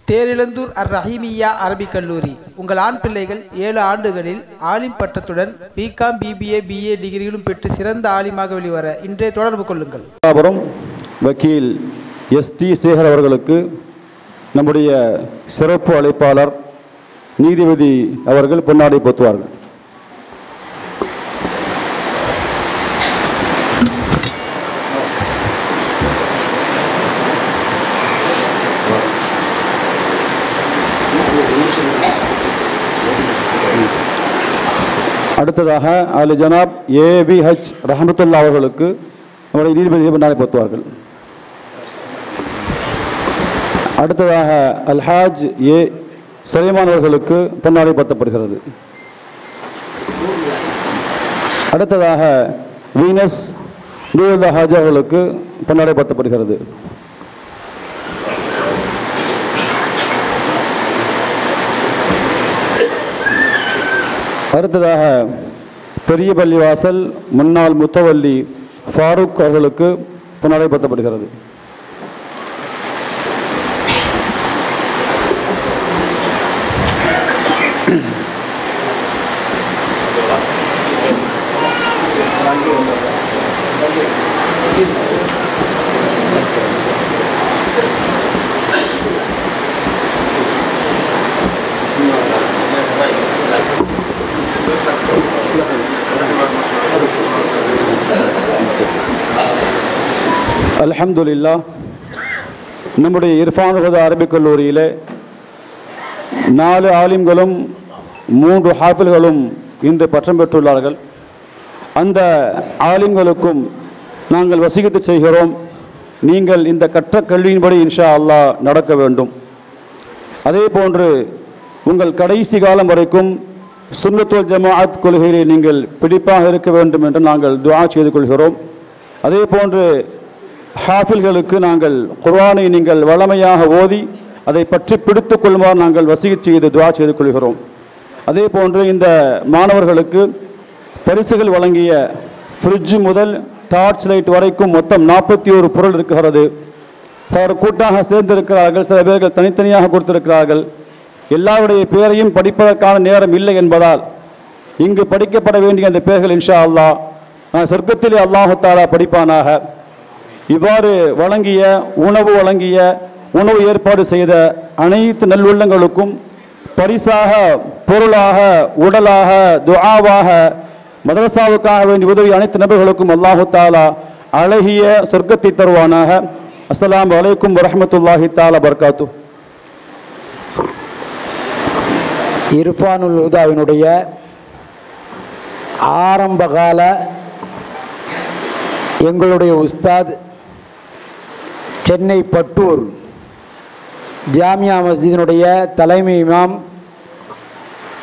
தேரிழந்தூர் அர் ரஹீமியா அரபிக் கல்லூரி. உங்கள் ஆண் பிள்ளைகள் 7 ஆண்டுகளில் ஆலிம் பட்டத்துடன் பிகாம், பிபிஏ, பிஏ டிகிரிகளும் பெற்று சிறந்த ஆலிமாக வெளிவர இன்றே தொடர்பு கொள்ளுங்கள். வக்கீல் எஸ்டி சேகர் அவர்களுக்கு நம்முடைய சிறப்பு அழைப்பாளர் நீதிபதி அவர்கள் பொன்னாடை போத்துவார்கள். அடுத்ததாக அலி ஜனாப் ABH ரஹமத்துல்லா அவர்களுக்கு நம்முடைய நீதிபதி பொன்னாடை போத்துவார்கள். அடுத்ததாக அல்ஹாஜ் A சுலைமான் அவர்களுக்கு பொன்னாடை போத்தப்படுகிறது. அடுத்ததாக வீனஸ் நூருல்லா ஹாஜி அவர்களுக்கு பொன்னாடை போத்தப்படுகிறது. அடுத்ததாக பெரிய பள்ளிவாசல் முன்னாள் முத்தவல்லி ஃபாரூக் அவர்களுக்கு பொன்னாடை போத்தப்படுகிறது. அல்ஹம்துலில்லாஹ். நம்முடைய இர்ஃபான் ஹுதா அரபிக் கல்லூரியிலே 4 ஆலிம்களும் 3 ஹாஃபில்களும் இன்று பட்டம் பெற்றுள்ளார்கள். அந்த ஆலிம்களுக்கும் நாங்கள் வசீகத்து செய்கிறோம், நீங்கள் இந்த கற்ற கல்வியின்படி இன்ஷா அல்லாஹ் நடக்க வேண்டும். அதே போன்று உங்கள் கடைசி காலம் வரைக்கும் சுன்னத்துல் ஜமாஅத் கொள்கையிலே நீங்கள் பிடிப்பாக இருக்க வேண்டும் என்று நாங்கள் துஆ செய்து கொள்கிறோம். அதே போன்று ஹாஃபில்களுக்கு நாங்கள் குர்ஆனை நீங்கள் வளமையாக ஓதி அதை பற்றி பிடித்து கொள்ளுமாறு நாங்கள் வசீகத் செய்து துஆ செய்து கொள்கிறோம். அதே போன்று இந்த மாணவர்களுக்கு பரிசுகள் வழங்கிய ஃப்ரிட்ஜ் முதல் டார்ச் லைட் வரைக்கும் மொத்தம் 41 பொருள் இருக்கிறது. பலர் கூட்டாக சேர்ந்திருக்கிறார்கள், சில பேர்கள் தனித்தனியாக கொடுத்திருக்கிறார்கள். எல்லாருடைய பேரையும் படிப்பதற்கான நேரம் இல்லை என்பதால் இங்கு படிக்கப்பட வேண்டிய அந்த பேர்கள் இன்ஷா அல்லாஹ் சொர்க்கத்திலே அல்லாஹு தஆலா படிப்பானாக. இவ்வாறு வழங்கிய உணவு ஏற்பாடு செய்த அனைத்து நல்லுள்ளங்களுக்கும் பரிசாக, பொருளாக, உடலாக, துஆவாக, மதரசாவுக்காக வேண்டிய உதவி அனைத்து நபர்களுக்கும் அல்லாஹு தஆலா அழகிய சொர்க்கத்தை தருவானாக. அஸ்ஸலாமு அலைக்கும் வரஹ்மத்துல்லாஹி தஆலா பரகாத்துஹு. இர்ஃபானுல் ஹுதாவினுடைய ஆரம்பகால எங்களுடைய உஸ்தாத் சென்னை பட்டூர் ஜாமியா மஸ்ஜிதினுடைய தலைமை இமாம்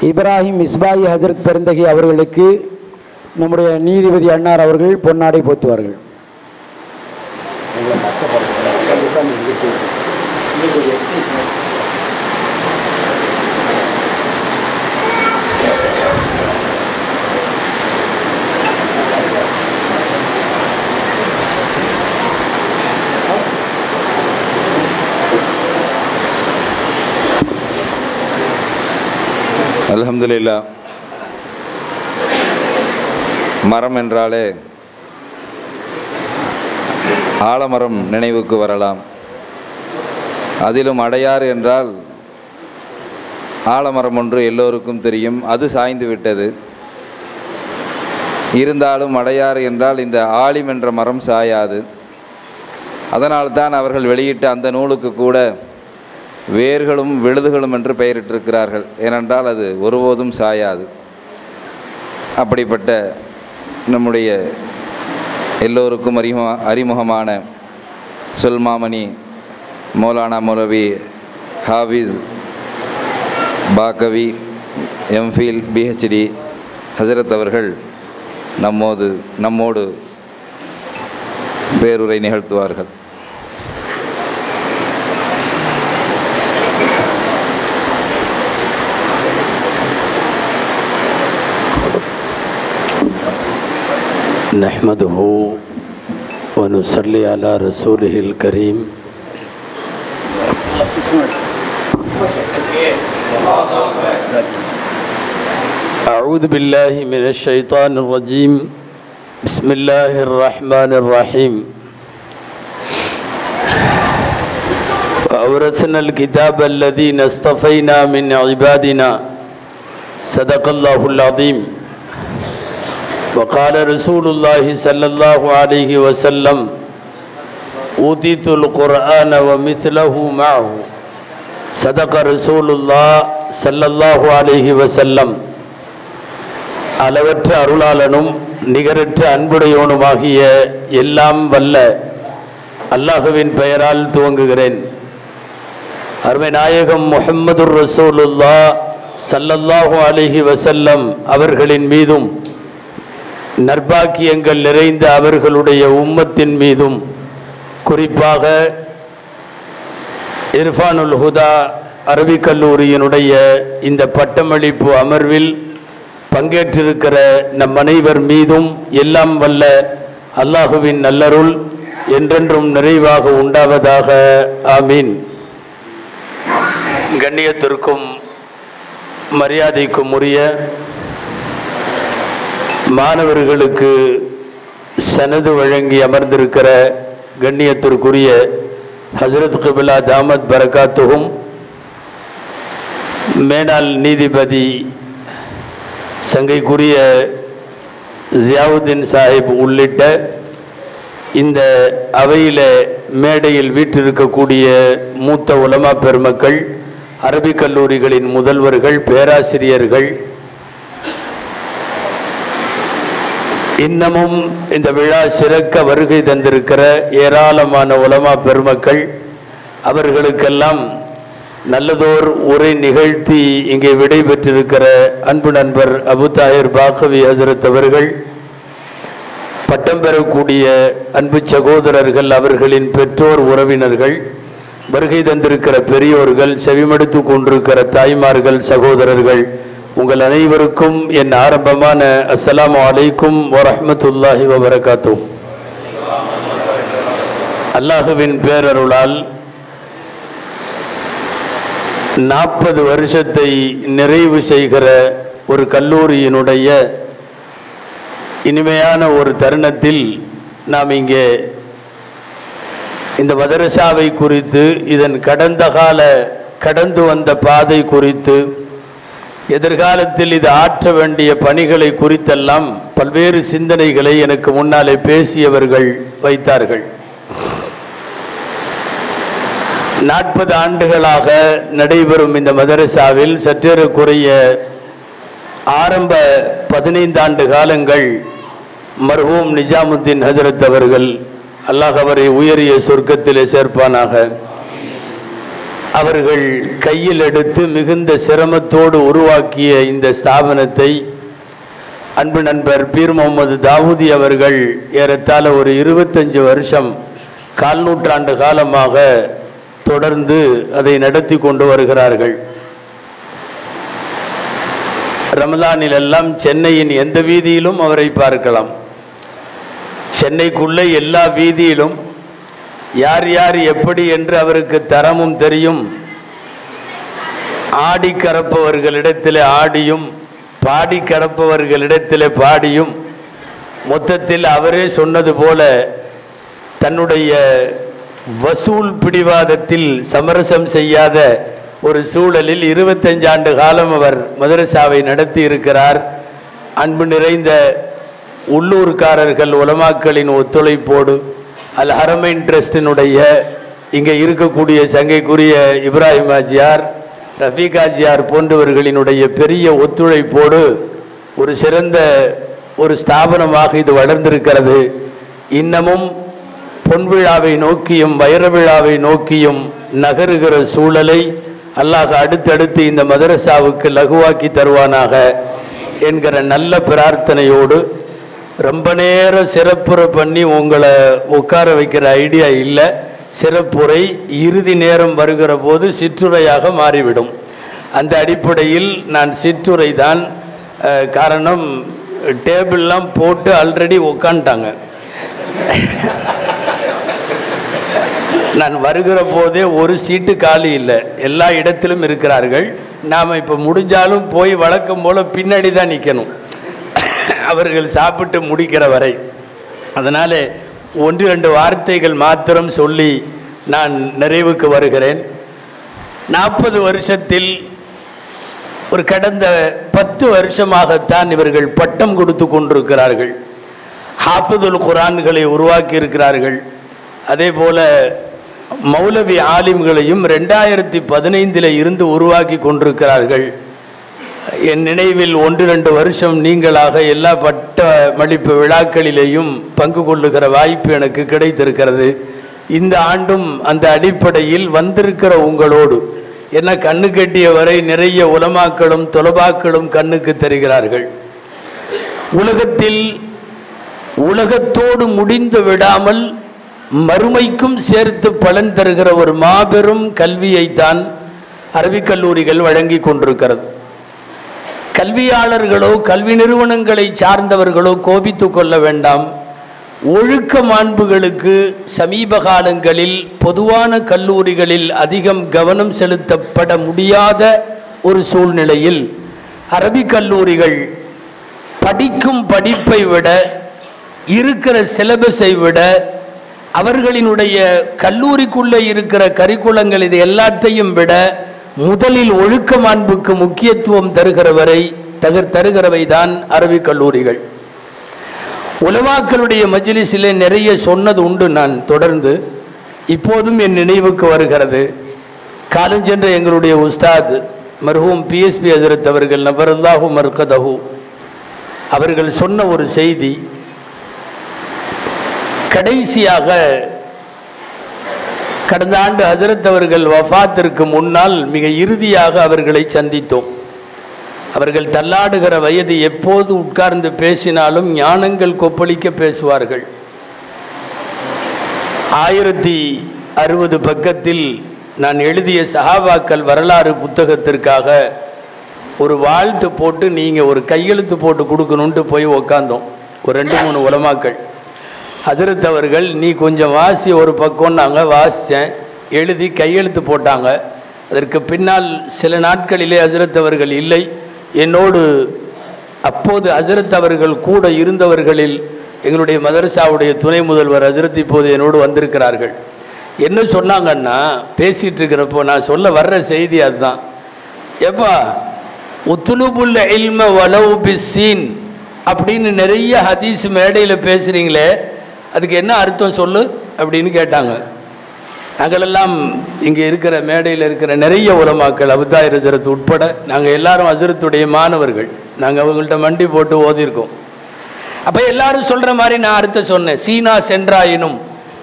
இப்ராஹிம் மிஸ்பாயி ஹஜரத் பெருந்தகி அவர்களுக்கு நம்முடைய நீதிபதி அன்னார் அவர்கள் பொன்னாடை போத்துவார்கள். அல்ஹம்துலில்லாஹ். மரம் என்றாலே ஆலமரம் நினைவுக்கு வரலாம். அதிலும் அடையாறு என்றால் ஆலமரம் ஒன்று எல்லோருக்கும் தெரியும், அது சாய்ந்து விட்டது. இருந்தாலும் அடையாறு என்றால் இந்த ஆலிம் என்ற மரம் சாயாது. அதனால்தான் அவர்கள் வெளியிட்ட அந்த நூலுக்கு கூட வேர்களும் விழுதுகளும் என்று பெயரிட்டிருக்கிறார்கள். ஏனென்றால் அது ஒருபோதும் சாயாது. அப்படிப்பட்ட நம்முடைய எல்லோருக்கும் அறிமுகமான சொல்மாமணி மௌலானா மௌலவி ஹாஃபிஸ் பாக்கவி எம்ஃபில் PhD ஹசரத் அவர்கள் நம்மோடு பேருரை நிகழ்த்துவார்கள். नहमदहु व नुसल्ली अला रसूलिहिल करीम أعوذ بالله من الشيطان الرجيم بسم الله الرحمن الرحيم وأورثنا الكتاب الذين اصطفينا من عبادنا صدق الله العظيم وقال رسول الله صلى الله عليه وسلم أوتيت القرآن ومثله معه صدق رسول الله صلى الله عليه وسلم அளவற்ற அருளாளனும் நிகரற்ற அன்புடையோனுமாகிய எல்லாம் வல்ல அல்லாஹுவின் பெயரால் துவங்குகிறேன். அருமை நாயகம் முஹம்மதுர் ரசூலுல்லாஹ் ஸல்லல்லாஹு அலைஹி வஸல்லம் அவர்களின் மீதும் நற்பாக்கியங்கள் நிறைந்த அவர்களுடைய உம்மத்தின் மீதும் குறிப்பாக இர்ஃபானுல் ஹுதா அரபிக் கல்லூரியினுடைய இந்த பட்டமளிப்பு அமர்வில் பங்கேற்றிருக்கிற நம் அனைவர் மீதும் எல்லாம் வல்ல அல்லாஹுவின் நல்லருள் என்றென்றும் நிறைவாக உண்டாவதாக. ஆமீன். கண்ணியத்திற்கும் மரியாதைக்கும் உரிய மாணவர்களுக்கு சனது வழங்கி அமர்ந்திருக்கிற கண்ணியத்திற்குரிய ஹசரத் கிபிலா தாமத் பரகாத்துகும் மேனாள் நீதிபதி சங்கைக்குரிய ஜியாவுதீன் சாஹிப் உள்ளிட்ட இந்த அவையில் மேடையில் வீற்றிருக்கக்கூடிய மூத்த உலமா பெருமக்கள், அரபிக் கல்லூரிகளின் முதல்வர்கள், பேராசிரியர்கள், இன்னமும் இந்த விழா சிறக்க வருகை தந்திருக்கிற ஏராளமான உலமா பெருமக்கள், அவர்களுக்கெல்லாம் நல்லதோர் உரை நிகழ்த்தி இங்கே விடை பெற்றிருக்கிற அன்பு நண்பர் அபு தாஹிர் பாக்கவி ஹசரத் அவர்கள், பட்டம் பெறக்கூடிய அன்பு சகோதரர்கள், அவர்களின் பெற்றோர், உறவினர்கள், வருகை தந்திருக்கிற பெரியோர்கள், செவிமடுத்து கொண்டிருக்கிற தாய்மார்கள், சகோதரர்கள், உங்கள் அனைவருக்கும் என் ஆரம்பமான அஸ்ஸலாமு அலைக்கும் வரஹ்மத்துல்லாஹி வபரகாத்துஹ். அல்லாஹுவின் பேரருளால் 40 வருஷத்தை நிறைவு செய்கிற ஒரு கல்லூரியினுடைய இனிமையான ஒரு தருணத்தில் நாம் இங்கே இந்த மதரசாவை குறித்து, இதன் கடந்து வந்த பாதை குறித்து, எதிர்காலத்தில் இது ஆற்ற வேண்டிய பணிகளை குறித்தெல்லாம் பல்வேறு சிந்தனைகளை எனக்கு முன்னாலே பேசியவர்கள் வைத்தார்கள். 40 ஆண்டுகளாக நடைபெறும் இந்த மதரசாவில் சற்றேறக்குறைய ஆரம்ப 15 ஆண்டு காலங்கள் மர்ஹூம் நிஜாமுத்தீன் ஹஜரத் அவர்கள், அல்லாஹ் அவரை உயரிய சொர்க்கத்திலே சேர்ப்பானாக, அவர்கள் கையில் எடுத்து மிகுந்த சிரமத்தோடு உருவாக்கிய இந்த ஸ்தாபனத்தை அன்பு நண்பர் பீர் முகமது தாவூதி அவர்கள் ஏறத்தாழ ஒரு 25 வருஷம், 4 நூற்றாண்டு காலமாக தொடர்ந்து அதை நடத்தி கொண்டு வருகிறார்கள். ரமலானில் எல்லாம் சென்னையின் எந்த வீதியிலும் அவரை பார்க்கலாம். சென்னைக்குள்ளே எல்லா வீதியிலும் யார் யார் எப்படி என்று அவருக்கு தரமும் தெரியும். ஆடி கறப்பவர்களிடத்தில் ஆடியும் பாடி கறப்பவர்களிடத்தில் பாடியும், மொத்தத்தில் அவரே சொன்னது போல தன்னுடைய வசூல் பிடிவாதத்தில் சமரசம் செய்யாத ஒரு சூழலில் 25 ஆண்டு காலம் அவர் மதரசாவை நடத்தி இருக்கிறார். அன்பு நிறைந்த உள்ளூர்காரர்கள், உலமாக்களின் ஒத்துழைப்போடு, அல் ஹரமைன் ட்ரஸ்டினுடைய இங்கே இருக்கக்கூடிய சங்கைக்குரிய இப்ராஹிம் ஆஜியார், ரஃபீக் ஆஜியார் போன்றவர்களினுடைய பெரிய ஒத்துழைப்போடு ஒரு சிறந்த ஒரு ஸ்தாபனமாக இது வளர்ந்திருக்கிறது. இன்னமும் பொன்விழாவை நோக்கியும் வைர விழாவை நோக்கியும் நகருகிற சூழலை அல்லாஹ் அடுத்தடுத்து இந்த மதரசாவுக்கு லகுவாக்கி தருவானாக என்கிற நல்ல பிரார்த்தனையோடு, ரொம்ப நேரம் சிறப்புரை பண்ணி உங்களை உட்கார வைக்கிற ஐடியா இல்லை. சிறப்புரை இறுதி நேரம் வருகிற போது சிற்றுரையாக மாறிவிடும். அந்த அடிப்படையில் நான் சிற்றுரை தான். காரணம், டேபிள்லாம் போட்டு ஆல்ரெடி உட்காந்துட்டாங்க. நான் வருகிற போதே ஒரு சீட்டு காலி இல்லை, எல்லா இடத்திலும் இருக்கிறார்கள். நாம் இப்போ முடிஞ்சாலும் போய் வழக்கம் போல் பின்னாடி தான் நிற்கணும் அவர்கள் சாப்பிட்டு முடிக்கிற வரை. அதனால் 1-2 வார்த்தைகள் மாத்திரம் சொல்லி நான் நிறைவுக்கு வருகிறேன். 40 வருஷத்தில் ஒரு கடந்த 10 வருஷமாகத்தான் இவர்கள் பட்டம் கொடுத்து கொண்டிருக்கிறார்கள். ஹாஃபிதுல் குரான்களை உருவாக்கி இருக்கிறார்கள். அதே போல மௌலவி ஆலிம்களையும் 2015 இருந்து உருவாக்கி கொண்டிருக்கிறார்கள். என் நினைவில் 1-2 வருஷம் நீங்களாக எல்லா பட்ட மளிப்பு விழாக்களிலேயும் பங்கு கொள்ளுகிற வாய்ப்பு எனக்கு கிடைத்திருக்கிறது. இந்த ஆண்டும் அந்த அடிப்படையில் வந்திருக்கிற உங்களோடு என்ன கண்ணு கட்டிய வரை நிறைய உலமாக்களும் தொலபாக்களும் கண்ணுக்கு தெரிகிறார்கள். உலகத்தில் உலகத்தோடு முடிந்து விடாமல் மறுமைக்கும் சேர்த்து பலன் தருகிற ஒரு மாபெரும் கல்வியைத்தான் அரபிக் கல்லூரிகள் வழங்கி கொண்டிருக்கிறது. கல்வியாளர்களோ கல்வி நிறுவனங்களை சார்ந்தவர்களோ கோபித்து கொள்ள வேண்டாம். ஒழுக்க மாண்புகளுக்கு சமீப காலங்களில் பொதுவான கல்லூரிகளில் அதிகம் கவனம் செலுத்தப்பட முடியாத ஒரு சூழ்நிலையில் அரபிக் கல்லூரிகள் படிக்கும் படிப்பை விட இருக்கிற சிலபஸை விட அவர்களினுடைய கல்லூரிக்குள்ளே இருக்கிற கரிக்குலங்கள் இது எல்லாத்தையும் விட முதலில் ஒழுக்க மாண்புக்கு முக்கியத்துவம் தருகிறவை தான் அரபிக் கல்லூரிகள். உலமாக்களுடைய மஜ்லிஸிலே நிறைய சொன்னது உண்டு. நான் தொடர்ந்து இப்போதும் என் நினைவுக்கு வருகிறது. காலஞ்சென்ற எங்களுடைய உஸ்தாத் மர்ஹூம் PSP ஹஜ்ரத் அவர்கள் நபரல்லாஹு மர்கதஹு அவர்கள் சொன்ன ஒரு செய்தி. கடைசியாக கடந்த ஆண்டு ஹஜ்ரத் அவர்கள் வஃபாத்திற்கு முன்னால் மிக இறுதியாக அவர்களை சந்தித்தோம். அவர்கள் தள்ளாடுகிற வயது, எப்போது உட்கார்ந்து பேசினாலும் ஞானங்கள் கொப்பளிக்க பேசுவார்கள். 1060 பக்கத்தில் நான் எழுதிய சஹாபாக்கள் வரலாறு புத்தகத்திற்காக ஒரு வாழ்த்து போட்டு நீங்கள் ஒரு கையெழுத்து போட்டு கொடுக்கணுன்ட்டு போய் உக்காந்தோம். ஒரு 2-3 உலமாக்கள். ஹஜ்ரத் அவர்கள் நீ கொஞ்சம் வாசி ஒரு பக்கம், நாங்கள் வாசித்தேன், எழுதி கையெழுத்து போட்டாங்க. அதற்கு பின்னால் சில நாட்களிலே ஹஜ்ரத் அவர்கள் இல்லை. என்னோடு அப்போது ஹஜ்ரத் அவர்கள் கூட இருந்தவர்களில் எங்களுடைய மதரசாவுடைய துணை முதல்வர் ஹஜ்ரத் இப்போது என்னோடு வந்திருக்கிறார்கள். என்ன சொன்னாங்கன்னா, பேசிகிட்டு இருக்கிறப்போ நான் சொல்ல வர்ற செய்தி அதுதான். எப்பா உத்லுபுல் இல்ம வலவு பிஸ்ஸீன் அப்படின்னு நிறைய ஹதீஸ் மேடையில் பேசுகிறீங்களே, அதுக்கு என்ன அர்த்தம் சொல்லு அப்படின்னு கேட்டாங்க. நாங்களெல்லாம் இங்கே இருக்கிற மேடையில் இருக்கிற நிறைய உலமாக்கள் அபுதாயிர் ஹஜ்ரத் உட்பட நாங்கள் எல்லாரும் ஹஜ்ரத்துடைய மாணவர்கள். நாங்கள் அவங்கள்ட்ட மண்டி போட்டு ஓதியிருக்கோம். அப்போ எல்லாரும் சொல்கிற மாதிரி நான் அர்த்தம் சொன்னேன். சீனா சென்றாயினும்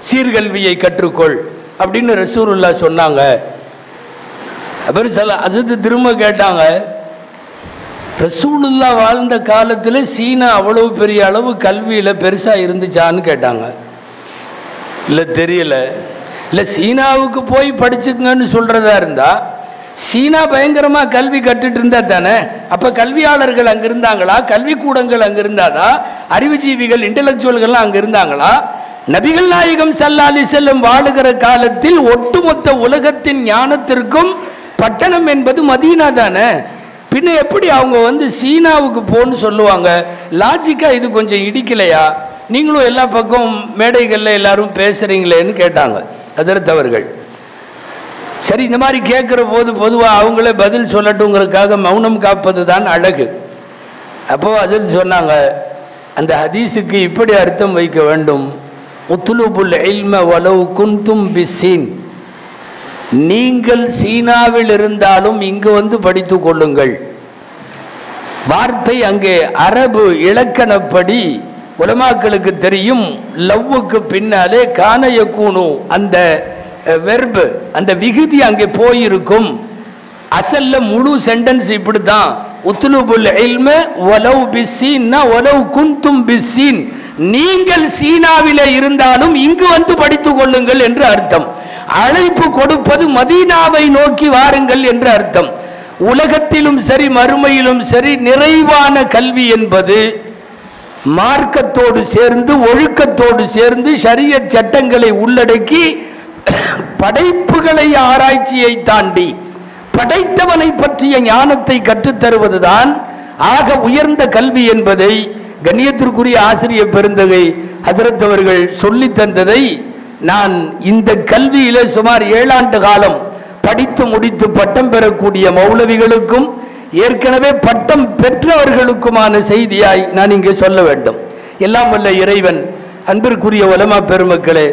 சீர்கல்வியை கற்றுக்கொள் அப்படின்னு ரசூலுல்லாஹ் சொன்னாங்க. அப்புறம் சில ஹஜ்ரத் திரும்ப கேட்டாங்க, ரசூலுல்லாஹ் வாழ்ந்த காலத்தில் சீனா அவ்வளவு பெரிய அளவு கல்வியில் பெருசாக இருந்துச்சான்னு கேட்டாங்க. இல்லை தெரியல. இல்லை சீனாவுக்கு போய் படிச்சுக்கங்கன்னு சொல்கிறதா இருந்தால் சீனா பயங்கரமாக கல்வி கற்றுட்டு இருந்தா தானே. அப்போ கல்வியாளர்கள் அங்கே இருந்தாங்களா? கல்விக்கூடங்கள் அங்கே இருந்தாதா? அறிவுஜீவிகள் இன்டலெக்சுவல்கள்லாம் அங்கே இருந்தாங்களா? நபிகள் நாயகம் ஸல்லல்லாஹு அலைஹி வஸல்லம் வாழுகிற காலத்தில் ஒட்டுமொத்த உலகத்தின் ஞானத்திற்கும் பட்டணம் என்பது மதீனா தானே. பின்ன எப்படி அவங்க வந்து சீனாவுக்கு போன்னு சொல்லுவாங்க? லாஜிக்காக இது கொஞ்சம் இடிக்கலையா? நீங்களும் எல்லா பக்கம் மேடைகளில் எல்லாரும் பேசுகிறீங்களேன்னு கேட்டாங்க ஹஜ்ரத் அவர்கள். சரி, இந்த மாதிரி கேட்குற போது பொதுவாக அவங்களே பதில் சொல்லட்டுங்கிறதுக்காக மௌனம் காப்பது தான் அழகு. அப்போது ஹஜ்ரத் சொன்னாங்க, அந்த ஹதீஸுக்கு இப்படி அர்த்தம் வைக்க வேண்டும். உத்லுபுல் இல்ம வலவ் குன்தும் பிஸ்ஸீன், நீங்கள் சீனாவில் இருந்தாலும் இங்கு வந்து படித்து கொள்ளுங்கள். வார்த்தை அங்கே அரபு இலக்கணப்படி உலமாக்களுக்கு தெரியும். லவ்வுக்கு பின்னாலே கானயக்கூனு அந்த வெர்பு, அந்த விகுதி அங்கே போயிருக்கும். அசல்ல முழு சென்டென்ஸ் இப்படிதான். உத்லுபுல் இல்ம வலவ் பிஸ்ஸீன்னா வலவ் குன்தும் பிஸ்ஸீன், நீங்கள் சீனாவிலே இருந்தாலும் இங்கு வந்து படித்துக் கொள்ளுங்கள் என்று அர்த்தம். அழைப்பு கொடுப்பது மதீனாவை நோக்கி வாருங்கள் என்று அர்த்தம். உலகத்திலும் சரி மறுமையிலும் சரி நிறைவான கல்வி என்பது மார்க்கத்தோடு சேர்ந்து ஒழுக்கத்தோடு சேர்ந்து ஷரியத் சட்டங்களை உள்ளடக்கி படைப்புகளை ஆராய்ச்சியை தாண்டி படைத்தவனை பற்றிய ஞானத்தை கற்றுத்தருவதுதான் ஆக உயர்ந்த கல்வி என்பதை கண்ணியத்திற்குரிய ஆசிரியர் பெருந்தகை ஹஜ்ரத் அவர்கள் சொல்லி தந்ததை நான் இந்த கல்வியில சுமார் 7 ஆண்டு காலம் படித்து முடித்து பட்டம் பெறக்கூடிய மௌலவிகளுக்கும் ஏற்கனவே பட்டம் பெற்றவர்களுக்குமான செய்தியாய் நான் இங்கே சொல்ல வேண்டும். எல்லாம் வல்ல இறைவன் அன்பிற்குரிய உலமா பெருமக்களே,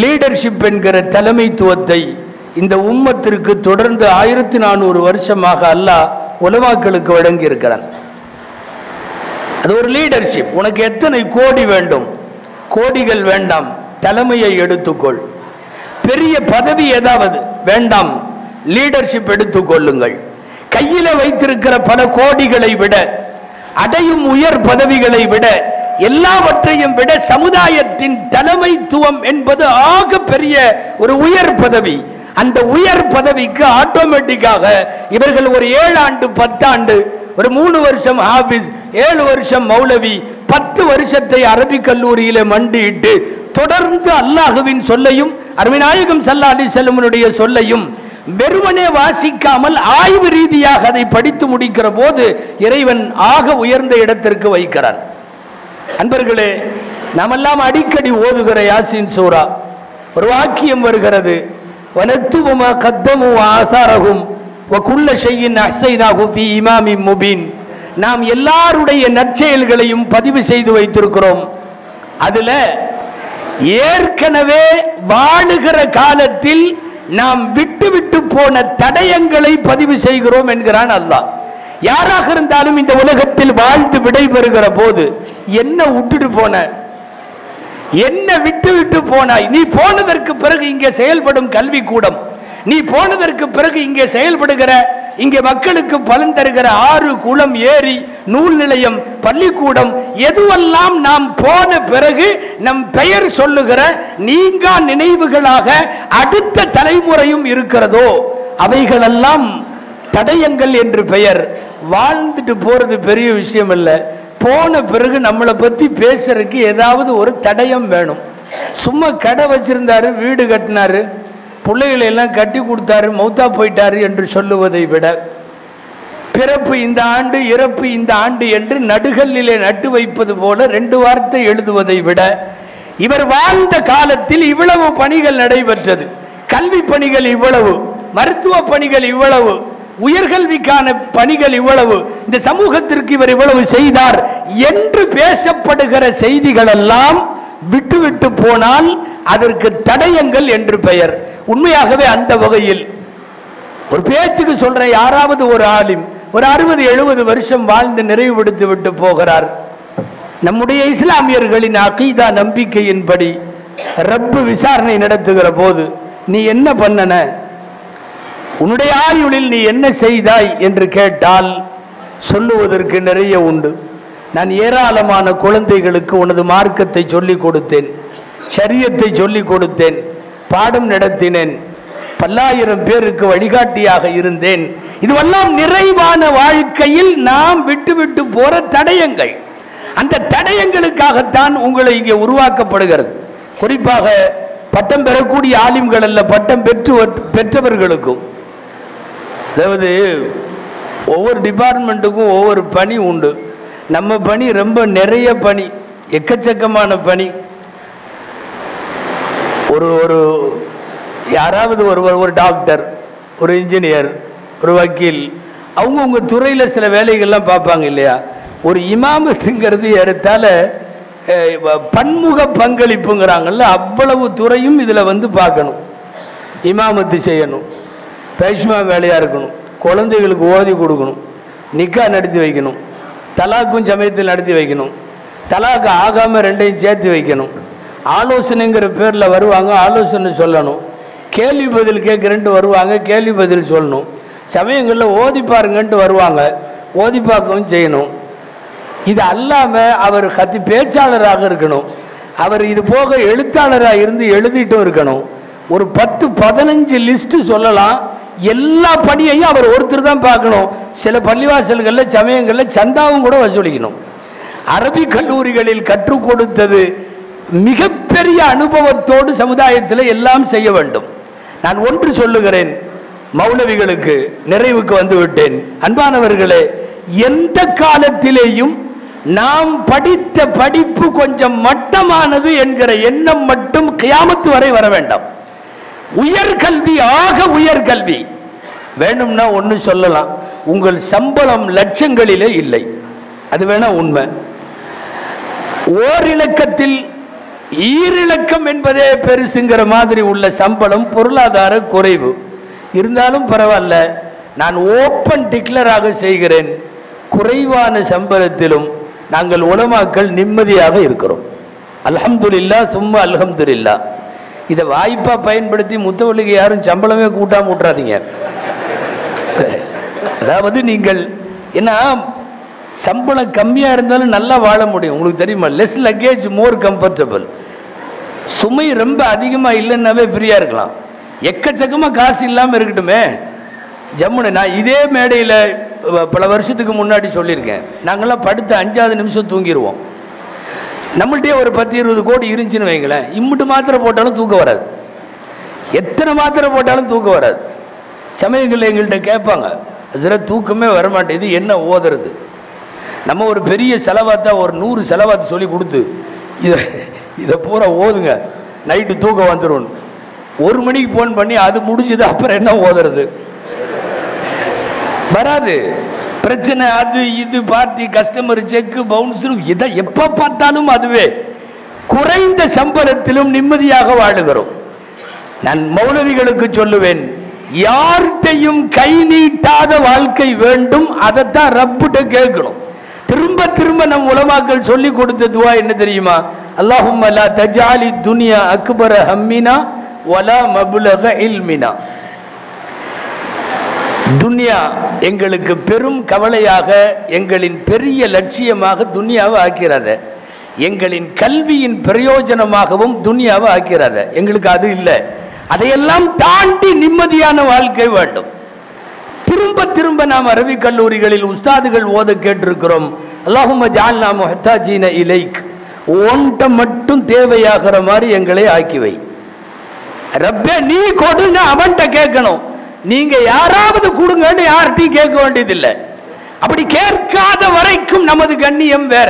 லீடர்ஷிப் என்கிற தலைமைத்துவத்தை இந்த உம்மத்திற்கு தொடர்ந்து 1400 வருஷமாக அல்லாஹ் உலமாக்களுக்கு வழங்கி இருக்கிறான். அது ஒரு லீடர்ஷிப். உனக்கு எத்தனை கோடி வேண்டும்? கோடிகள் வேண்டாம், தலைமையை எடுத்துக்கொள். பெரிய பதவி ஏதாவது வேண்டாம், லீடர்ஷிப் எடுத்துக்கொள்ளுங்கள். கையில வைத்திருக்கிற பல கோடிகளை விட, அடையும் உயர் பதவிகளை விட, எல்லாவற்றையும் விட சமுதாயத்தின் தலைமைத்துவம் என்பது ஆக பெரிய ஒரு உயர் பதவி. அந்த உயர் பதவிக்கு ஆட்டோமேட்டிக்காக இவர்கள் ஒரு 7 ஆண்டு 10 ஆண்டு, ஒரு 3 வருஷம் ஹாபிஸ், 7 வருஷம் மௌலவி, 10 வருஷத்தை அரபிக் கல்லூரியிலே மண்டியிட்டு தொடர்ந்து அல்லாஹுவின் சொல்லையும் அருமைநாயகம் ஸல்லல்லாஹு அலைஹி வஸல்லமுடைய சொல்லையும் வெறுமனே வாசிக்காமல் ஆய்வு ரீதியாக அதை படித்து முடிக்கிற போது இறைவன் ஆக உயர்ந்த இடத்திற்கு வைக்கிறான். அன்பர்களே, நாமெல்லாம் அடிக்கடி ஓதுகிற யாசின் சூரா ஒரு வாக்கியம் வருகிறது, வனக்துபு மா கத்தமு ஆசாரஹும் வகுல்ல ஷைஇன் அஹ்ஸைனாஹு ஃபீ இமாமின் முபீன். நாம் எல்லாருடைய நற்செயல்களையும் பதிவு செய்து வைத்திருக்கிறோம். அதுல ஏற்கனவே வாழுகிற காலத்தில் நாம் விட்டு விட்டு போன தடயங்களை பதிவு செய்கிறோம் என்கிறான் அல்லாஹ். யாராக இருந்தாலும் இந்த உலகத்தில் வாழ்ந்து விடைபெறுகிற போது என்ன விட்டுட்டு போன, என்ன விட்டு விட்டு போனாய்? நீ போனதற்கு பிறகு இங்கே செயல்படும் கல்வி கூடம், நீ போனதற்கு பிறகு இங்கே செயல்படுகிற, இங்கே மக்களுக்கு பலன் தருகிற ஆறு, குளம், ஏரி, நூல் நிலையம், பள்ளிக்கூடம், எதுவெல்லாம் நாம் போன பிறகு நம் பெயர் சொல்லுகிற நீங்கா நினைவுகளாக அடுத்த தலைமுறையும் இருக்கிறதோ அவைகளெல்லாம் தடயங்கள் என்று பெயர். வாழ்ந்துட்டு போறது பெரிய விஷயம் இல்லை, போன பிறகு நம்மளை பத்தி பேசுறதுக்கு ஏதாவது ஒரு தடயம் வேணும். சும்மா கடை வச்சிருந்தாரு, வீடு கட்டினாரு, பிள்ளைகளை எல்லாம் கட்டி கொடுத்தாரு, மௌத்தா போயிட்டாரு என்று சொல்லுவதை விட, பிறப்பு இந்த ஆண்டு இறப்பு இந்த ஆண்டு என்று நடுகல்லிலே நட்டு வைப்பது போல 2 வார்த்தை எழுதுவதை விட, இவர் வாழ்ந்த காலத்தில் இவ்வளவு பணிகள் நடைபெற்றது, கல்வி பணிகள் இவ்வளவு, மருத்துவ பணிகள் இவ்வளவு, உயர்கல்விக்கான பணிகள் இவ்வளவு, இந்த சமூகத்திற்கு இவர் இவ்வளவு செய்தார் என்று பேசப்படுகிற செய்திகள் எல்லாம் விட்டுவிட்டு போனால் அதற்கு தடயங்கள் என்று பெயர். உண்மையாகவே அந்த வகையில் ஒரு பேச்சுக்கு சொல்றேன், யாராவது ஒரு ஆலிம் ஒரு 60-70 வருஷம் வாழ்ந்து நிறைவுபடுத்தி விட்டு போகிறார். நம்முடைய இஸ்லாமியர்களின் அகீதா நம்பிக்கையின்படி ரப்பு விசாரணை நடத்துகிற போது நீ என்ன பண்ணன, உன்னுடைய ஆயுளில் நீ என்ன செய்தாய் என்று கேட்டால் சொல்லுவதற்கு நிறைய உண்டு. நான் ஏராளமான குழந்தைகளுக்கு உனது மார்க்கத்தை சொல்லிக் கொடுத்தேன், ஷரியத்தை சொல்லிக் கொடுத்தேன், பாடம் நடத்தினேன், பல்லாயிரம் பேருக்கு வழிகாட்டியாக இருந்தேன். இதுவெல்லாம் நிறைவான வாழ்க்கையில் நாம் விட்டு விட்டு போற தடயங்கள். அந்த தடயங்களுக்காகத்தான் உங்களை இங்கே உருவாக்கப்படுகிறது. குறிப்பாக பட்டம் பெறக்கூடிய ஆலிம்கள் அல்ல, பட்டம் பெற்றவர்களுக்கும். அதாவது ஒவ்வொரு டிபார்ட்மெண்ட்டுக்கும் ஒவ்வொரு பணி உண்டு. நம்ம பணி ரொம்ப நிறைய பணி, எக்கச்சக்கமான பணி. ஒரு யாராவது ஒரு டாக்டர், ஒரு இன்ஜினியர், ஒரு வக்கீல், அவங்கவுங்க துறையில் சில வேலைகள்லாம் பார்ப்பாங்க இல்லையா. ஒரு இமாமத்துங்கிறது எடுத்தால பன்முக பங்களிப்புங்கிறாங்கல்ல, அவ்வளவு துறையும் இதில் வந்து பார்க்கணும். இமாமத்து செய்யணும், பேஷ்மா வேலையாக இருக்கணும், குழந்தைகளுக்கு ஓதி கொடுக்கணும், நிக்கா நடத்தி வைக்கணும், தலாக்கும் சமயத்தில் நடத்தி வைக்கணும், தலாக்கு ஆகாமல் 2ஐயும் சேர்த்து வைக்கணும், ஆலோசனைங்கிற பேரில் வருவாங்க, ஆலோசனை சொல்லணும், கேள்வி பதில் கேட்குறேன்ட்டு வருவாங்க, கேள்வி பதில் சொல்லணும், சமயங்களில் ஓதி பாருங்கன்ட்டு வருவாங்க, ஓதி பார்க்கவும் செய்யணும். இது அல்லாமல் அவர் பேச்சாளராக இருக்கணும், அவர் இது போக எழுத்தாளராக இருந்து எழுதிட்டும் இருக்கணும். ஒரு 10-15 லிஸ்ட்டு சொல்லலாம். எல்லா பணியையும் அவர் ஒருத்தர் தான் பார்க்கணும். சில பள்ளிவாசல்களில் சமயங்களில் சந்தாவும் கூட வசூலிக்கணும். அரபிக் கல்லூரிகளில் கற்றுக் கொடுத்தது மிகப்பெரிய அனுபவத்தோடு சமுதாயத்தில் எல்லாம் செய்ய வேண்டும். நான் ஒன்று சொல்லுகிறேன், மௌலவிகளுக்கு நிறைவுக்கு வந்து விட்டேன். அன்பானவர்களே, எந்த காலத்திலேயும் நாம் படித்த படிப்பு கொஞ்சம் மட்டமானது என்கிற எண்ணம் மட்டும் கியாமத்து வரை வர வேண்டாம். உயர்கல்வி, ஆக உயர்கல்வி வேணும்னா ஒன்று சொல்லலாம், உங்கள் சம்பளம் லட்சங்களிலே இல்லை, அது வேணா உண்மை. ஓரிலக்கத்தில் ஈரிலக்கம் என்பதே பெருசுங்கிற மாதிரி உள்ள சம்பளம் பொருளாதார குறைவு இருந்தாலும் பரவாயில்ல. நான் ஓப்பன் டிக்ளராக செய்கிறேன், குறைவான சம்பளத்திலும் நாங்கள் உலமாக்கள் நிம்மதியாக இருக்கிறோம். அல்ஹம்துலில்லாஹ் சும்மா அல்ஹம்துலில்லாஹ். இதை வாய்ப்பா பயன்படுத்தி முத்தவள்ளிக்கு யாரும் சம்பளமே கூட்டாம விட்டுறாதீங்க. அதாவது நீங்கள் என்ன, சம்பளம் கம்மியா இருந்தாலும் நல்லா வாழ முடியும். உங்களுக்கு தெரியுமா, லெஸ் லக்கேஜ் மோர் கம்ஃபர்டபுள். சுமை ரொம்ப அதிகமா இல்லைன்னாவே ஃப்ரீயா இருக்கலாம். எக்கச்சக்கமா காசு இல்லாம இருக்கட்டுமே ஜம்முன்னு. நான் இதே மேடையில் பல வருஷத்துக்கு முன்னாடி சொல்லியிருக்கேன், நாங்கள்லாம் படுத்த 5வது நிமிஷம் தூங்கிடுவோம். நம்மள்டே ஒரு 10-20 கோடி இருந்துச்சுன்னு வைங்களேன், இம்முட்டு மாத்திரை போட்டாலும் தூக்கம் வராது, எத்தனை மாத்திரை போட்டாலும் தூக்கம் வராது. சமயங்களில் எங்கள்கிட்ட கேட்பாங்க, அதில் தூக்கமே வரமாட்டேது, என்ன ஓதுறது? நம்ம ஒரு பெரிய செலவாத்தா ஒரு 100 செலவாத்து சொல்லி கொடுத்து இதை பூரா ஓதுங்க, நைட்டு தூக்கம் வந்துடும். 1 மணிக்கு ஃபோன் பண்ணி அது முடிச்சுது, அப்புறம் என்ன ஓதுறது? வராது. பிரச்சனை, அது இது, பார்ட்டி, கஸ்டமர் செக்கு, பவுன்ஸ், இதை எப்போ பார்த்தாலும் அதுவே. குறைந்த சம்பளத்திலும் நிம்மதியாக வாழுகிறோம். நான் மௌலவிகளுக்கு சொல்லுவேன், யார்கிட்டையும் கை நீட்டாத வாழ்க்கை வேண்டும், அதைத்தான் ரப்பிட்ட கேட்கணும். திரும்ப திரும்ப நம் உலமாக்கள் சொல்லி கொடுத்த துவா என்ன தெரியுமா? அல்லாஹும்ம லா தஜாலி துனியா அக்பர ஹம்மினா வலா மபுலக இல்மினா. துன்யா எங்களுக்கு பெரும் கவலையாக, எங்களின் பெரிய லட்சியமாக துன்யாவை ஆக்கிறாத, எங்களின் கல்வியின் பிரயோஜனமாகவும் துன்யாவை ஆக்கிறாத. எங்களுக்கு அது இல்லை. அதையெல்லாம் தாண்டி நிம்மதியான வாழ்க்கை வேண்டும். திரும்ப திரும்ப நாம் அரபிக் கல்லூரிகளில் உஸ்தாதுகள் ஓத கேட்டிருக்கிறோம், அல்லாஹும்ம ஜஅல்னா முஹ்தாஜீன இலைக், ஒன்றை மட்டும் தேவையாகிற மாதிரி எங்களை ஆக்கிவை. ரப்பே நீ கொடுங்க, அவன்கிட்ட கேட்கணும். நீங்க யாராவது கொடுங்கன்னு யார்கிட்டையும் கேட்க வேண்டியதில்லை. அப்படி கேட்காத வரைக்கும் நமது கண்ணியம் வேற.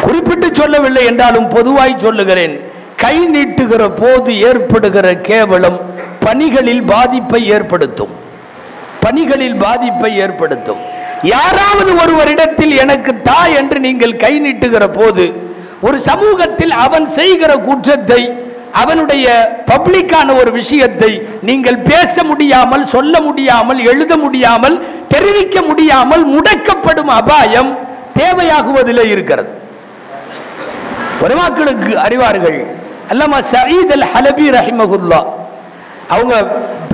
குறிப்பிட்டு சொல்லவில்லை என்றாலும் பொதுவாய் சொல்லுகிறேன், கை நீட்டுகிற போது ஏற்படுகிற கேவலம் பணிகளில் பாதிப்பை ஏற்படுத்தும். பணிகளில் பாதிப்பை ஏற்படுத்தும். யாராவது ஒருவரிடத்தில் எனக்கு தா என்று நீங்கள் கை நீட்டுகிற போது ஒரு சமூகத்தில் அவன் செய்கிற குற்றத்தை, அவனுடைய பப்ளிக்கான ஒரு விஷயத்தை நீங்கள் பேச முடியாமல், சொல்ல முடியாமல், எழுத முடியாமல், தெரிவிக்க முடியாமல் முடக்கப்படும் அபாயம் தேவையாகுவதில் இருக்கிறது. உலமாக்களுக்கு அறிவார்கள். அல்லாமா சயீத் அல் ஹலபி ரஹிமஹுல்லா, அவங்க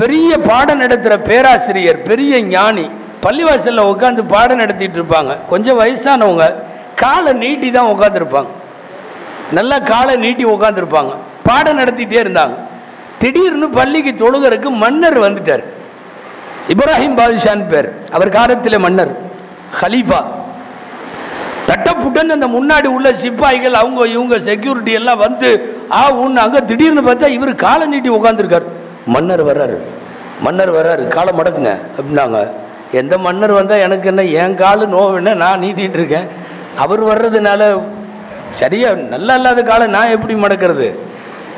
பெரிய பாடம் நடத்துகிற பேராசிரியர், பெரிய ஞானி. பள்ளிவாசலில் உட்காந்து பாடம் நடத்திட்டு இருப்பாங்க. கொஞ்சம் வயசானவங்க, காலை நீட்டி தான் உட்காந்துருப்பாங்க, நல்லா காலை நீட்டி உட்காந்துருப்பாங்க. பாடம் நடத்திட்டே இருந்தாங்க. திடீர்னு பள்ளிக்கு தொழுகிறதுக்கு மன்னர் வந்துட்டார். இப்ராஹிம் பாதுஷான் பேர், அவர் காலத்தில் மன்னர், ஹலீஃபா. தட்டப்புட்டன் அந்த முன்னாடி உள்ள சிப்பாய்கள், அவங்க இவங்க செக்யூரிட்டி எல்லாம் வந்து அங்கே திடீர்னு பார்த்தா இவர் காலை நீட்டி உட்காந்துருக்கார். மன்னர் வர்றாரு, மன்னர் வர்றாரு, காலை மடக்குங்க அப்படின்னாங்க. எந்த மன்னர் வந்தால் எனக்கு என்ன, என் காலு நோவுன்னு நான் நீட்டிகிட்டு இருக்கேன். அவர் வர்றதுனால சரியா நல்லா இல்லாத காலை நான் எப்படி மடக்கிறது?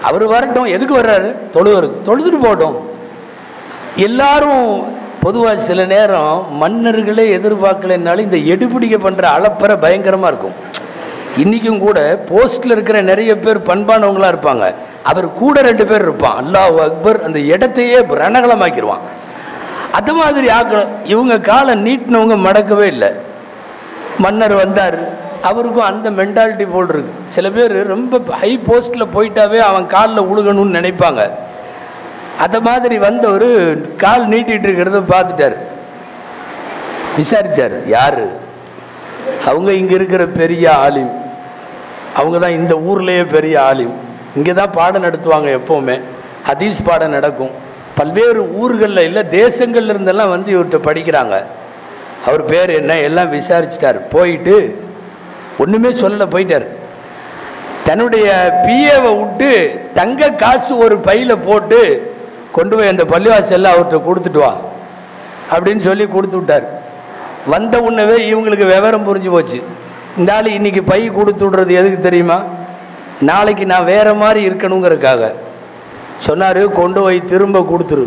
அவர் வரட்டும், எதுக்கு வர்றாரு? தொழுவருக்கு, தொழுதுட்டு போகட்டும். எல்லாரும் பொதுவாக சில நேரம் மன்னர்களே எதிர்பார்க்கலைன்னாலும் இந்த எடுபிடிக்க பண்ணுற அளப்பறை பயங்கரமாக இருக்கும். இன்றைக்கும் கூட போஸ்டில் இருக்கிற நிறைய பேர் பண்பானவங்களாக இருப்பாங்க, அவர் கூட 2 பேர் இருப்பான், அல்லாஹ் அக்பர், அந்த இடத்தையே ரணகலமாக்கிடுவான். அது மாதிரி ஆக்கணும். இவங்க காலை நீட்டினவங்க மடக்கவே இல்லை. மன்னர் வந்தார், அவருக்கும் அந்த மென்டாலிட்டி போல் இருக்கு. சில பேர் ரொம்ப ஹை போஸ்டில் போயிட்டாவே அவன் காலில் உழுகணும்னு நினைப்பாங்க. அந்த மாதிரி வந்தவர் கால் நீட்டிகிட்டு இருக்கிறத பார்த்துட்டார், விசாரித்தார். யார்? அவங்க இங்கே இருக்கிற பெரிய ஆலிம், அவங்க தான் இந்த ஊர்லேயே பெரிய ஆலிம், இங்கே தான் பாடம் நடத்துவாங்க, எப்போவுமே ஹதீஸ் பாடம் நடக்கும். பல்வேறு ஊர்களில் இல்லை தேசங்கள்ல இருந்தெல்லாம் வந்து இவர்கிட்ட படிக்கிறாங்க. அவர் பேர் என்ன எல்லாம் விசாரிச்சிட்டார். போயிட்டு ஒன்றுமே சொல்லலை, போயிட்டார். தன்னுடைய பிஏவை விட்டு தங்க காசு ஒரு பையில போட்டு கொண்டு போய் அந்த பள்ளிவாசல்ல அவர்கிட்ட கொடுத்துட்டு வா அப்படின்னு சொல்லி கொடுத்து விட்டார். வந்த உடனே இவங்களுக்கு விவரம் புரிஞ்சு போச்சு. இந்த ஆள் இன்னைக்கு பை கொடுத்து விடுறது எதுக்கு தெரியுமா? நாளைக்கு நான் வேற மாதிரி இருக்கணுங்கிறதுக்காக சொன்னாரு. கொண்டு போய் திரும்ப கொடுத்துரு.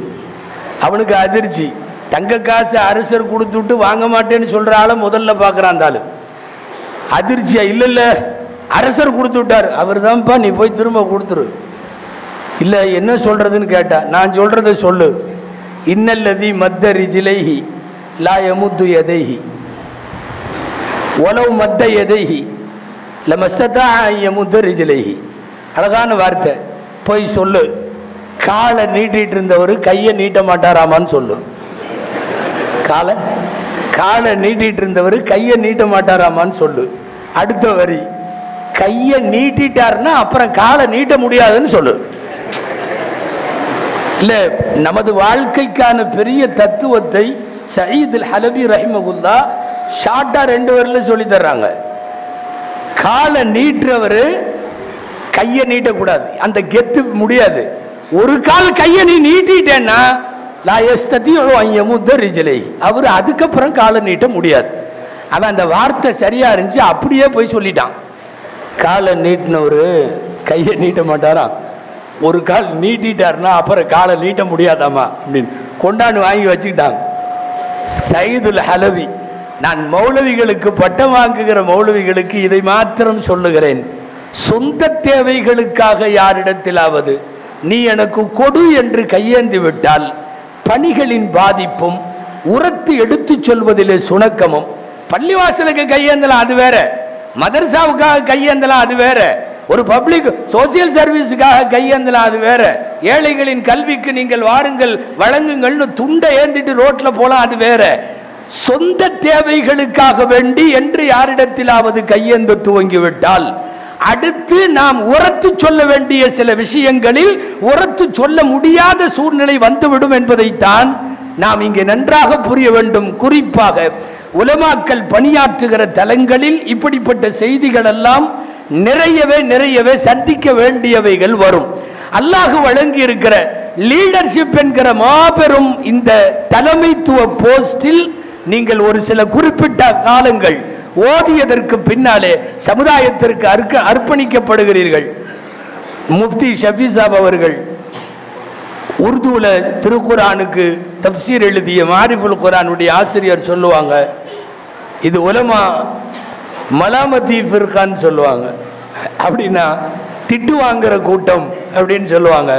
அவனுக்கு அதிர்ச்சி. தங்க காசு அரசர் கொடுத்து விட்டு வாங்க மாட்டேன்னு சொல்ற ஆளை முதல்ல பார்க்குறான். அந்த ஆளு அதிர்ச்சியா, இல்ல இல்ல அரசர் கொடுத்து விட்டார். அவர் தான்ப்பா, நீ போய் திரும்ப கொடுத்துரு. இல்ல என்ன சொல்றதுன்னு கேட்டா, நான் சொல்றதை சொல்லு. இன்னல்லதி மத்த ரிஜிலைஹி லா யமுத்து யதைஹி வலவ் மத்த யதைஹி லமஸ்ததா யமுத்து ரிஜிலைஹி. அழகான வார்த்தை. போய் சொல்லு, காலை நீட்டிட்டு இருந்தவர் கையை நீட்ட மாட்டாராமான்னு சொல்லு. காலை நீட்டிட்டு இருந்தவர் கையை நீட்ட மாட்டாராமான்னு சொல்லு. அடுத்த வரி, கையை நீட்டிட்டாருன்னா அப்புறம் காலை நீட்ட முடியாதுன்னு சொல்லு. இல்ல, நமது வாழ்க்கைக்கான பெரிய தத்துவத்தை சயீத் அல் ஹலபி ரஹிமகுல்லா ஷார்ட்டா 2 வரியில சொல்லி தர்றாங்க. காலை நீட்டுறவரு கையை நீட்டக்கூடாது, அந்த கெத்து முடியாது. ஒரு கால் கையை நீ நீட்டிட்டேன்னா அவர் அதுக்கப்புறம் காலை நீட்ட முடியாது. அவன் அந்த வார்த்தை சரியா இருந்துச்சு, அப்படியே போய் சொல்லிட்டான். காலை நீட்டினவரு கையை நீட்ட மாட்டாராம், ஒரு கால் நீட்டிட்டாருன்னா அப்புறம் காலை நீட்ட முடியாதாமா அப்படின்னு கொண்டாந்து வாங்கி வச்சுக்கிட்டாங்க. சயீதுல் ஹலவி, நான் மௌலவிகளுக்கு பட்டம் வாங்குகிற மௌலவிகளுக்கு இதை மாத்திரம் சொல்லுகிறேன். சொந்த தேவைகளுக்காக யாரிடத்திலாவது நீ எனக்கு கொடு என்று கையேந்தி விட்டால் பணிகளின் பாதிப்பும் உரத்து எடுத்து சொல்வதிலே சுணக்கமும். பள்ளிவாசலுக்கு கையேந்தலாம் அது வேற, மதரசாவுக்காக கையேந்தலாம் அது வேற, ஒரு பப்ளிக் சோசியல் சர்வீஸுக்காக கையேந்தலாம் அது வேற, ஏழைகளின் கல்விக்கு நீங்கள் வாருங்கள் வழங்குங்கள்னு துண்டை ஏந்திட்டு ரோட்ல போலாம் அது வேற. சொந்த தேவைகளுக்காக வேண்டி என்று யாரிடத்திலாவது கையேந்த துவங்கிவிட்டால் அடுத்து நாம் உரத்து சொல்ல வேண்டிய சில விஷயங்களில் உரத்து சொல்ல முடியாத சூழ்நிலை வந்துவிடும் என்பதைத்தான் நாம் இங்கே நன்றாக புரிய வேண்டும். குறிப்பாக உலமாக்கள் பணியாற்றுகிற தலங்களில் இப்படிப்பட்ட செய்திகள் எல்லாம் நிறையவே சந்திக்க வேண்டியவைகள் வரும். அல்லாஹ் வழங்கி இருக்கிற லீடர்ஷிப் என்கிற மாபெரும் இந்த தலைமைத்துவ போஸ்டில் நீங்கள் ஒரு சில குறிப்பிட்ட காலங்கள் ஓதியதற்கு பின்னாலே சமுதாயத்திற்கு அர்ப்பணிக்கப்படுகிறீர்கள். முஃப்தி ஷஃபி சாப் அவர்கள் உருதுல திருக்குரானுக்கு தப்சீர் எழுதிய மாரிஃபுல் குரானுடைய ஆசிரியர் சொல்லுவாங்க, இது உலமா மலாமதி ஃபிர்கான்னு சொல்லுவாங்க. அப்படின்னா திட்டு வாங்குற கூட்டம் அப்படின்னு சொல்லுவாங்க.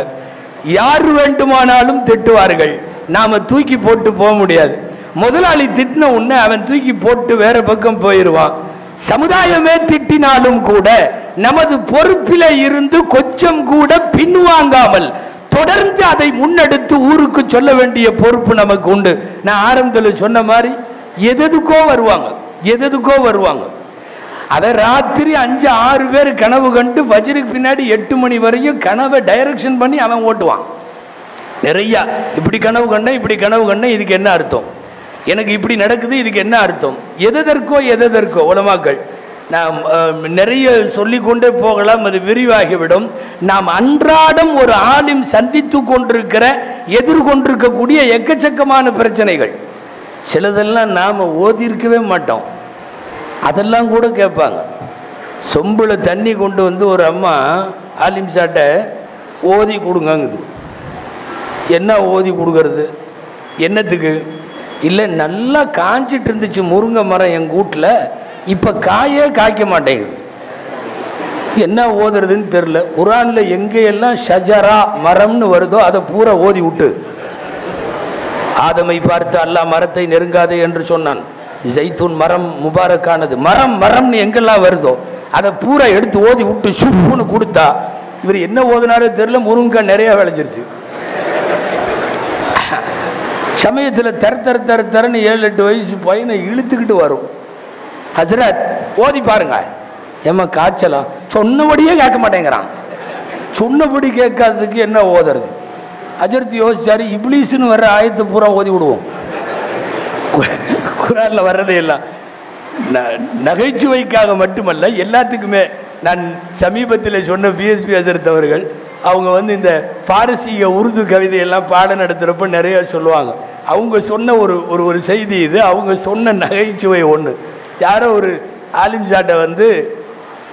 யார் வேண்டுமானாலும் திட்டுவார்கள், நாம தூக்கி போட்டு போக முடியாது. முதலாளி திட்டின உடனே அவன் தூக்கி போட்டு வேற பக்கம் போயிடுவான். சமுதாயமே திட்டினாலும் கூட நமது பொறுப்பில இருந்து கொஞ்சம் கூட பின்வாங்காமல் தொடர்ந்து அதை முன்னெடுத்து ஊருக்கு சொல்ல வேண்டிய பொறுப்பு நமக்கு உண்டு. நான் ஆரம்பத்தில் சொன்ன மாதிரி எதுக்கோ வருவாங்க. அதை ராத்திரி 5-6 பேர் கனவு கண்டு வஜ்ருக்கு பின்னாடி 8 மணி வரையும் கனவை டைரக்ஷன் பண்ணி அவன் ஓட்டுவான். நிறைய இப்படி கனவு கண்டேன் இதுக்கு என்ன அர்த்தம், எனக்கு இப்படி நடக்குது இதுக்கு என்ன அர்த்தம், எதற்கோ உலமாக்கள் நாம் நிறைய சொல்லிக்கொண்டே போகலாம், அது விரிவாகிவிடும். நாம் அன்றாடம் ஒரு ஆலிம் சந்தித்து கொண்டிருக்கிற எதிர்கொண்டிருக்கக்கூடிய எக்கச்சக்கமான பிரச்சனைகள், சிலதெல்லாம் நாம் ஓதியிருக்கவே மாட்டோம், அதெல்லாம் கூட கேட்பாங்க. சொம்புல தண்ணி கொண்டு வந்து ஒரு அம்மா ஆலிம் சாட்ட ஓதி கொடுங்கங்குது. என்ன ஓதி கொடுக்கறது, என்னத்துக்கு? இல்லை, நல்லா காஞ்சிட்டு இருந்துச்சு முருங்கை மரம் எங்கள் வீட்டில், இப்போ காய்க்க மாட்டேங்குது, என்ன ஓதுறதுன்னு தெரில. குர்ஆனில் எங்கேயெல்லாம் ஷஜரா மரம்னு வருதோ அதை பூரா ஓதி விட்டு. ஆதமை பார்த்து அல்லாஹ் மரத்தை நெருங்காதே என்று சொன்னான். ஜைத்தூன் மரம் முபாரக்கானது, மரம்னு எங்கெல்லாம் வருதோ அதை பூரா எடுத்து ஓதி விட்டு சுப்புன்னு கொடுத்தா இவர் என்ன ஓதுனாரே தெரியல, முருங்கை நிறைய விளைஞ்சிருச்சு. சமயத்தில் தரன்னு 7-8 வயசு பையனை இழுத்துக்கிட்டு வரும். ஹசரத் ஓதி பாருங்க. ஏமா காய்ச்சலாம், சொன்னபடியே கேட்க மாட்டேங்கிறான். சொன்னபடி கேட்காததுக்கு என்ன ஓதுறது? ஹஜரத் யோசிச்சாரு, இப்லீஸ்னு வர்ற ஆயத்தை பூரா ஓதி விடுவோம். குர்ஆன்ல வர்றதே எல்லாம் நகைச்சுவைக்காக மட்டுமல்ல, எல்லாத்துக்குமே நான் சமீபத்தில் சொன்ன பிஎஸ்பி ஹசரத் அவர்கள் அவங்க வந்து இந்த பாரசீக உருது கவிதையெல்லாம் பாடம் நடத்துகிறப்ப நிறைய சொல்லுவாங்க. அவங்க சொன்ன ஒரு செய்தி இது. அவங்க சொன்ன நகைச்சுவை ஒன்று. யாரோ ஒரு ஆலிம் சாட்டை வந்து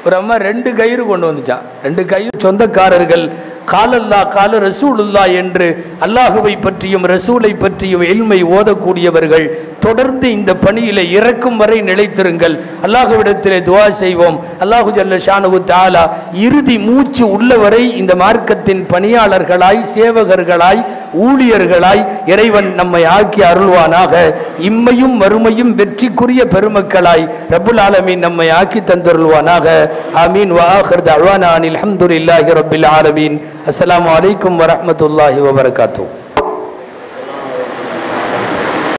ஒரு அம்மா 2 கயிறு கொண்டு வந்துச்சான். 2 கயிறு சொந்தக்காரர்கள் காலல்லா கால ரசூலுல்லா என்று அல்லாஹுவை பற்றியும் ரசூலை பற்றியும் இல்மை ஓதக்கூடியவர்கள் தொடர்ந்து இந்த பணியிலே இறக்கும் வரை நிலைத்திருங்கள், அல்லாஹுவிடத்திலே துஆ செய்வோம். அல்லாஹு ஜல்ல ஷானுஹு தஆலா இறுதி மூச்சு உள்ளவரை இந்த மார்க்கத்தின் பணியாளர்களாய், சேவகர்களாய், ஊழியர்களாய் இறைவன் நம்மை ஆக்கி அருள்வானாக. இம்மையும் மறுமையும் வெற்றிக்குரிய பெருமக்களாய் ரப்புல் ஆலமீன் நம்மை ஆக்கி தந்தருள்வானாக. ஆமீன். வ ஆகிர் தஅவானா அனில் ஹம்துலில்லாஹி ரப்பில் ஆலமீன். அஸ்ஸலாமு அலைக்கும் வரஹ்மத்துல்லாஹி வபரகாத்துஹு.